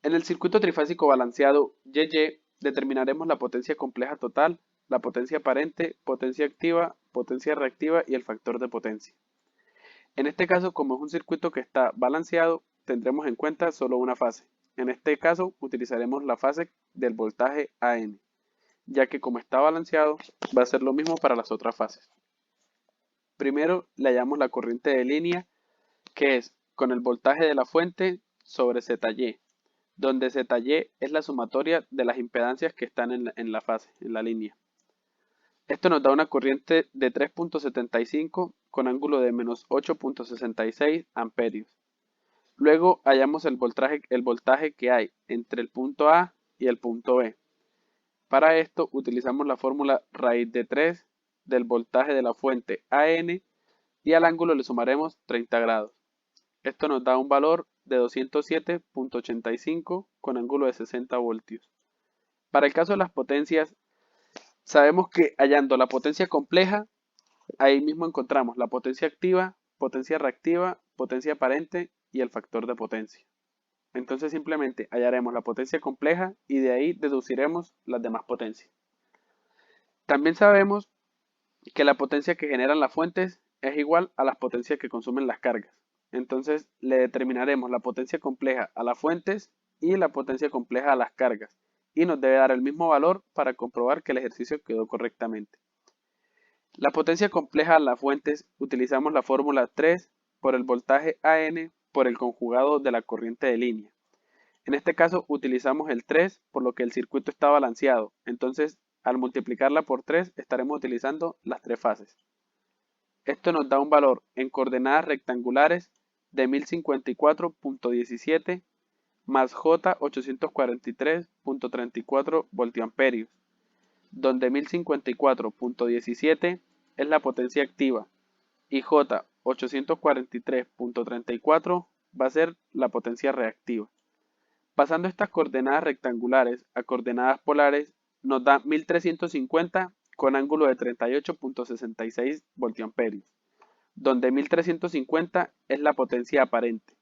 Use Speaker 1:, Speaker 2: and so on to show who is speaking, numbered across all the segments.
Speaker 1: En el circuito trifásico balanceado YY determinaremos la potencia compleja total, la potencia aparente, potencia activa, potencia reactiva y el factor de potencia. En este caso, como es un circuito que está balanceado, tendremos en cuenta solo una fase. En este caso, utilizaremos la fase del voltaje AN, ya que como está balanceado, va a ser lo mismo para las otras fases. Primero le hallamos la corriente de línea, que es con el voltaje de la fuente sobre ZY, donde ZY es la sumatoria de las impedancias que están en la fase, en la línea. Esto nos da una corriente de 3.75 con ángulo de menos 8.66 amperios. Luego hallamos el voltaje que hay entre el punto A y el punto B. Para esto utilizamos la fórmula raíz de 3 del voltaje de la fuente AN y al ángulo le sumaremos 30 grados. Esto nos da un valor de 207.85 con ángulo de 60 voltios. Para el caso de las potencias, sabemos que hallando la potencia compleja, ahí mismo encontramos la potencia activa, potencia reactiva, potencia aparente y el factor de potencia. Entonces simplemente hallaremos la potencia compleja y de ahí deduciremos las demás potencias. También sabemos que la potencia que generan las fuentes es igual a las potencias que consumen las cargas. Entonces le determinaremos la potencia compleja a las fuentes y la potencia compleja a las cargas. Y nos debe dar el mismo valor para comprobar que el ejercicio quedó correctamente. La potencia compleja a las fuentes utilizamos la fórmula 3 por el voltaje AN por el conjugado de la corriente de línea. En este caso utilizamos el 3 por lo que el circuito está balanceado. Entonces al multiplicarla por 3 estaremos utilizando las tres fases. Esto nos da un valor en coordenadas rectangulares de 1054.17 más J 843.34 voltiamperios, donde 1054.17 es la potencia activa y J 843.34 va a ser la potencia reactiva. Pasando estas coordenadas rectangulares a coordenadas polares nos da 1350 con ángulo de 38.66 voltiamperios, donde 1350 es la potencia aparente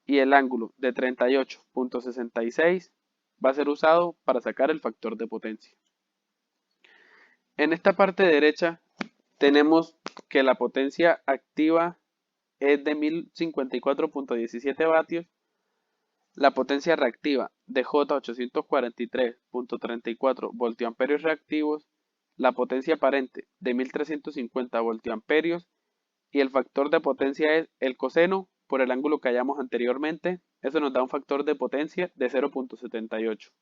Speaker 1: y el ángulo de 38.66 va a ser usado para sacar el factor de potencia. En esta parte derecha tenemos que la potencia activa es de 1054.17 vatios, la potencia reactiva de J 843.34 voltiamperios reactivos, la potencia aparente de 1350 voltiamperios y el factor de potencia es el coseno por el ángulo que hallamos anteriormente. Eso nos da un factor de potencia de 0.78.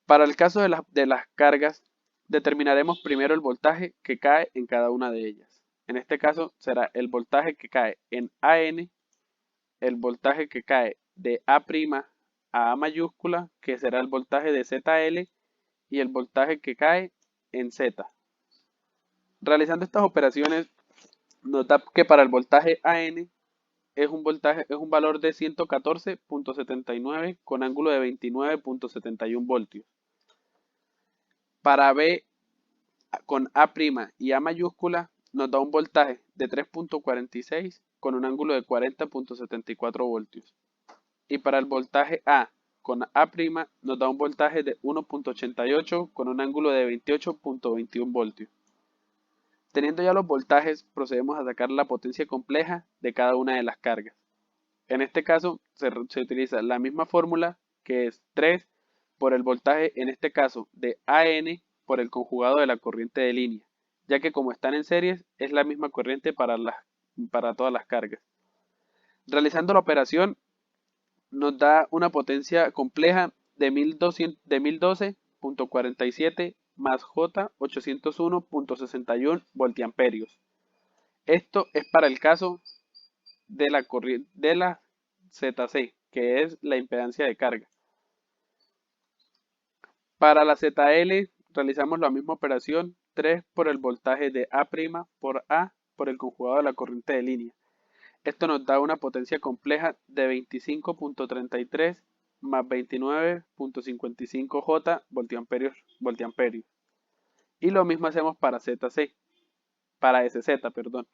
Speaker 1: Para el caso de las cargas, determinaremos primero el voltaje que cae en cada una de ellas. En este caso será el voltaje que cae en AN, el voltaje que cae de A' a A mayúscula, que será el voltaje de ZL, y el voltaje que cae en Z. Realizando estas operaciones, nos da que para el voltaje AN es un valor de 114.79 con ángulo de 29.71 voltios. Para B con A' y A mayúscula nos da un voltaje de 3.46 con un ángulo de 40.74 voltios. Y para el voltaje A con A' nos da un voltaje de 1.88 con un ángulo de 28.21 voltios. Teniendo ya los voltajes, procedemos a sacar la potencia compleja de cada una de las cargas. En este caso se utiliza la misma fórmula, que es 3 por el voltaje, en este caso de AN por el conjugado de la corriente de línea, ya que como están en series es la misma corriente para todas las cargas. Realizando la operación nos da una potencia compleja de 1012.47 más J 801.61 voltiamperios. Esto es para el caso de la corriente de la ZC, que es la impedancia de carga. Para la ZL realizamos la misma operación, 3 por el voltaje de A' por A por el conjugado de la corriente de línea. Esto nos da una potencia compleja de 25.33 más 29.55 J voltiamperios. Y lo mismo hacemos para SZ, perdón,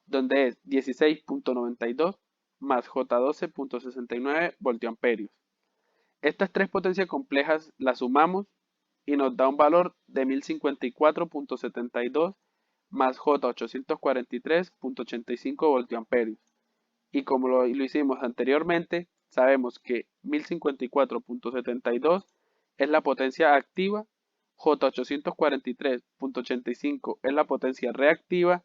Speaker 1: donde es 16.92 más J12.69 voltiamperios. Estas tres potencias complejas las sumamos y nos da un valor de 1054.72 más J843.85 voltiamperios. Y como lo hicimos anteriormente, sabemos que 1054.72 es la potencia activa, J843.85 es la potencia reactiva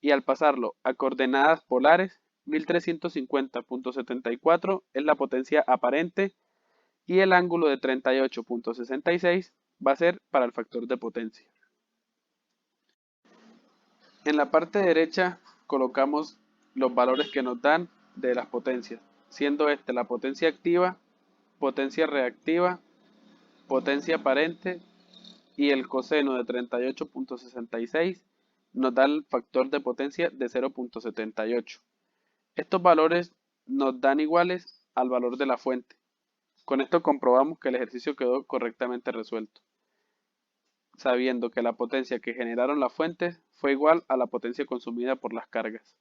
Speaker 1: y al pasarlo a coordenadas polares, 1350.74 es la potencia aparente y el ángulo de 38.66 va a ser para el factor de potencia. En la parte derecha colocamos los valores que nos dan de las potencias, siendo esta la potencia activa, potencia reactiva, potencia aparente y el coseno de 38.66 nos da el factor de potencia de 0.78. Estos valores nos dan iguales al valor de la fuente. Con esto comprobamos que el ejercicio quedó correctamente resuelto, sabiendo que la potencia que generaron las fuentes fue igual a la potencia consumida por las cargas.